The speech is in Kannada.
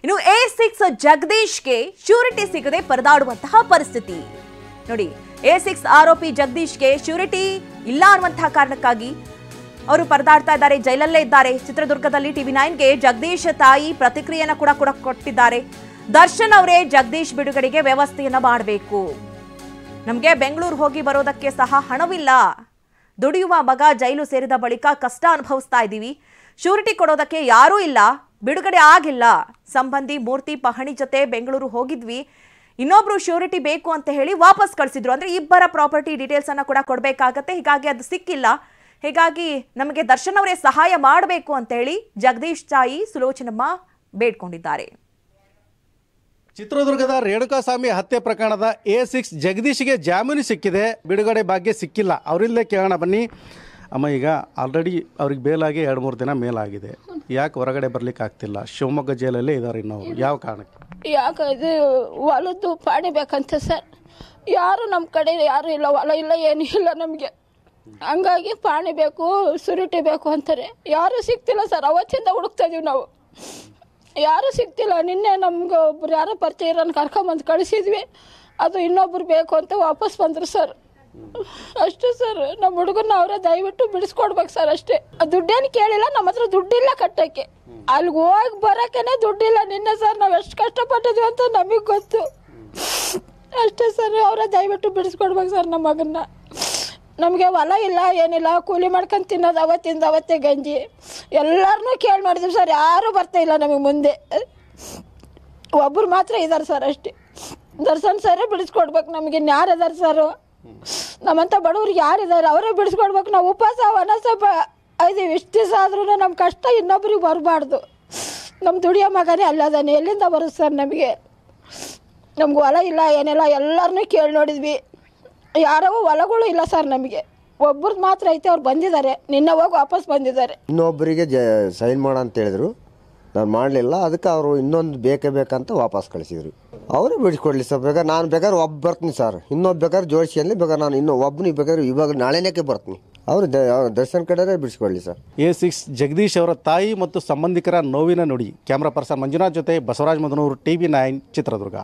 ಇನ್ನು A6 ಜಗದೀಶ್ಗೆ ಶ್ಯೂರಿಟಿ ಸಿಗದೆ ಪರದಾಡುವಂತಹ ಪರಿಸ್ಥಿತಿ ನೋಡಿ. A6 ಆರೋಪಿ ಜಗದೀಶ್ಗೆ ಶ್ಯೂರಿಟಿ ಇಲ್ಲ ಅನ್ನುವಂತಹ ಕಾರಣಕ್ಕಾಗಿ ಅವರು ಪರದಾಡ್ತಾ ಇದ್ದಾರೆ, ಜೈಲಲ್ಲೇ ಇದ್ದಾರೆ. ಚಿತ್ರದುರ್ಗದಲ್ಲಿ TV9ಗೆ ಜಗದೀಶ್ ತಾಯಿ ಪ್ರತಿಕ್ರಿಯೆಯನ್ನು ಕೂಡ ಕೊಟ್ಟಿದ್ದಾರೆ. ದರ್ಶನ್ ಅವರೇ ಜಗದೀಶ್ ಬಿಡುಗಡೆಗೆ ವ್ಯವಸ್ಥೆಯನ್ನ ಮಾಡಬೇಕು, ನಮಗೆ ಬೆಂಗಳೂರು ಹೋಗಿ ಬರೋದಕ್ಕೆ ಸಹ ಹಣವಿಲ್ಲ, ದುಡಿಯುವ ಮಗ ಜೈಲು ಸೇರಿದ ಬಳಿಕ ಕಷ್ಟ ಅನುಭವಿಸ್ತಾ ಇದ್ದೀವಿ, ಶ್ಯೂರಿಟಿ ಕೊಡೋದಕ್ಕೆ ಯಾರೂ ಇಲ್ಲ, ಬಿಡುಗಡೆ ಆಗಿಲ್ಲ, ಸಂಬಂಧಿ ಮೂರ್ತಿ ಪಹಣಿ ಜೊತೆ ಬೆಂಗಳೂರು ಹೋಗಿದ್ವಿ, ಇನ್ನೊಬ್ರು ಶ್ಯೂರಿಟಿ ಬೇಕು ಅಂತ ಹೇಳಿ ವಾಪಸ್ ಕಳಿಸಿದ್ರು. ಅಂದ್ರೆ ಇಬ್ಬರ ಪ್ರಾಪರ್ಟಿ ಡೀಟೇಲ್ಸ್ ಅನ್ನ ಕೂಡ ಕೊಡಬೇಕಾಗತ್ತೆ, ಹೀಗಾಗಿ ಅದು ಸಿಕ್ಕಿಲ್ಲ, ಹೀಗಾಗಿ ನಮಗೆ ದರ್ಶನ್ ಅವರೇ ಸಹಾಯ ಮಾಡಬೇಕು ಅಂತ ಹೇಳಿ ಜಗದೀಶ್ ತಾಯಿ ಸುಲೋಚನಮ್ಮ ಬೇಡ್ಕೊಂಡಿದ್ದಾರೆ. ಚಿತ್ರದುರ್ಗದ ರೇಣುಕಾಸ್ವಾಮಿ ಹತ್ಯೆ ಪ್ರಕರಣದ A6 ಜಗದೀಶ್ಗೆ ಜಾಮೀನು ಸಿಕ್ಕಿದೆ, ಬಿಡುಗಡೆ ಭಾಗ್ಯ ಸಿಕ್ಕಿಲ್ಲ. ಅವರಿಲ್ಲೇ ಕೇಳೋಣ ಬನ್ನಿ. ಅಮ್ಮ, ಈಗ ಆಲ್ರೆಡಿ ಅವ್ರಿಗೆ ಬೇಲಾಗಿ 2-3 ದಿನ ಮೇಲಾಗಿದೆ, ಯಾಕೆ ಹೊರಗಡೆ ಬರ್ಲಿಕ್ಕೆ ಆಗ್ತಿಲ್ಲ? ಶಿವಮೊಗ್ಗ ಜೈಲಲ್ಲೇ ಇದ್ದಾರೆ ಇನ್ನು. ಯಾವ ಕಾರಣಕ್ಕೆ? ಯಾಕೆ ಇದು ಹೊಲದ್ದು ಪಾಣಿ ಬೇಕಂತ ಸರ್, ಯಾರು ನಮ್ಮ ಕಡೆ ಯಾರು ಇಲ್ಲ, ಹೊಲ ಇಲ್ಲ, ಏನೂ ಇಲ್ಲ ನಮಗೆ. ಹಂಗಾಗಿ ಪಾಣಿ ಬೇಕು, ಸುರಿಟಿ ಬೇಕು ಅಂತಾರೆ. ಯಾರೂ ಸಿಗ್ತಿಲ್ಲ ಸರ್, ಅವತ್ತಿಂದ ಹುಡುಕ್ತಾ ಇದೀವಿ ನಾವು, ಯಾರೂ ಸಿಗ್ತಿಲ್ಲ. ನಿನ್ನೆ ನಮ್ಗೆ ಒಬ್ರು ಯಾರೋ ಪರಿಚಯ ಇರೋನ್ ಕರ್ಕೊಂಬಂದು ಕಳಿಸಿದ್ವಿ, ಅದು ಇನ್ನೊಬ್ರು ಬೇಕು ಅಂತ ವಾಪಸ್ ಬಂದರು ಸರ್. ಅಷ್ಟೇ ಸರ್, ನಮ್ಮ ಹುಡುಗನ ಅವರೇ ದಯವಿಟ್ಟು ಬಿಡಿಸ್ಕೊಡ್ಬೇಕು ಸರ್, ಅಷ್ಟೇ. ದುಡ್ಡೇನು ಕೇಳಿಲ್ಲ, ನಮ್ಮ ಹತ್ರ ದುಡ್ಡಿಲ್ಲ ಕಟ್ಟಕ್ಕೆ, ಅಲ್ಲಿಗೆ ಹೋಗಿ ಬರೋಕ್ಕೇನೆ ದುಡ್ಡಿಲ್ಲ. ನಿನ್ನೆ ಸರ್ ನಾವು ಎಷ್ಟು ಕಷ್ಟಪಟ್ಟಿದ್ವಿ ಅಂತ ನಮಗೆ ಗೊತ್ತು. ಅಷ್ಟೇ ಸರ್, ಅವರೇ ದಯವಿಟ್ಟು ಬಿಡಿಸ್ಕೊಡ್ಬೇಕು ಸರ್ ನಮ್ಮ ಮಗನ್ನ. ನಮಗೆ ಹೊಲ ಇಲ್ಲ, ಏನಿಲ್ಲ, ಕೂಲಿ ಮಾಡ್ಕೊಂಡು ತಿನ್ನೋದು, ಅವತ್ತಿಂದ ಅವತ್ತೇ ಗಂಜಿ. ಎಲ್ಲರನ್ನೂ ಕೇಳಿ ಮಾಡಿದ್ವಿ ಸರ್, ಯಾರೂ ಬರ್ತಾ ಇಲ್ಲ ನಮಗೆ ಮುಂದೆ. ಒಬ್ಬರು ಮಾತ್ರ ಇದ್ದಾರೆ ಸರ್, ಅಷ್ಟೇ. ದರ್ಶನ್ ಸರೇ ಬಿಡಿಸ್ಕೊಡ್ಬೇಕು ನಮಗೆ. ಇನ್ಯಾರು ಇದ್ದಾರೆ ಸರ್? ನಮ್ಮಂಥ ಬಡವ್ರಿಗೆ ಯಾರಿದ್ದಾರೆ? ಅವರೇ ಬಿಡಿಸ್ಕೊಡ್ಬೇಕು. ನಾವು ಉಪವಾಸ ವನಸ ಇದೀವಿ, ಇಷ್ಟು ದಿವಸ ಆದ್ರೂ ನಮ್ಮ ಕಷ್ಟ ಇನ್ನೊಬ್ರಿಗೆ ಬರಬಾರ್ದು. ನಮ್ಮ ದುಡಿಯೋ ಮಗನೇ ಅಲ್ಲದಾನೆ, ಎಲ್ಲಿಂದ ಬರುತ್ತೆ ಸರ್ ನಮಗೆ? ನಮ್ಗೆ ಹೊಲ ಇಲ್ಲ, ಏನಿಲ್ಲ, ಎಲ್ಲರನ್ನೂ ಕೇಳಿ ನೋಡಿದ್ವಿ, ಯಾರೋ ಹೊಲಗಳು ಇಲ್ಲ ಸರ್ ನಮಗೆ. ಒಬ್ರದ್ದು ಮಾತ್ರ ಐತೆ, ಅವ್ರು ಬಂದಿದ್ದಾರೆ, ನಿನ್ನೆ ಹೋಗಿ ವಾಪಸ್ ಬಂದಿದ್ದಾರೆ. ಇನ್ನೊಬ್ಬರಿಗೆ ಸೈನ್ ಮಾಡ ಅಂತ ಹೇಳಿದ್ರು, ನಾನು ಮಾಡಲಿಲ್ಲ. ಅದಕ್ಕೆ ಅವರು ಇನ್ನೊಂದು ಬೇಕೇ ಬೇಕಂತ ವಾಪಸ್ ಕಳಿಸಿದ್ರು. ಅವರೇ ಬಿಡಿಸ್ಕೊಡ್ಲಿ ಸರ್. ಬೇಕಾದ್ರೆ ನಾನು ಬೇಕಾದ್ರೆ ಬರ್ತೀನಿ ಸರ್, ಇನ್ನೊಬ್ಬ ಬೇಕಾದ್ರೆ ಜೋಡಿಸಿ ಅಲ್ಲಿ ಬೇಕಾದ್ರೆ ನಾನು ಇನ್ನೂ ಒಬ್ಬನಿಗೆ ಬೇಕಾದ್ರೆ ಇವಾಗ ನಾಳೆನೇ ಬರ್ತೀನಿ. ಅವರು ದರ್ಶನ್ ಕಡೆ ಬಿಡಿಸ್ಕೊಡ್ಲಿ ಸರ್. A6 ಜಗದೀಶ್ ಅವರ ತಾಯಿ ಮತ್ತು ಸಂಬಂಧಿಕರ ನೋವಿನ ನುಡಿ. ಕ್ಯಾಮ್ರಾ ಪರ್ಸನ್ ಮಂಜುನಾಥ್ ಜೊತೆ ಬಸವರಾಜ್ ಮದನೂರು, TV9 ಚಿತ್ರದುರ್ಗ.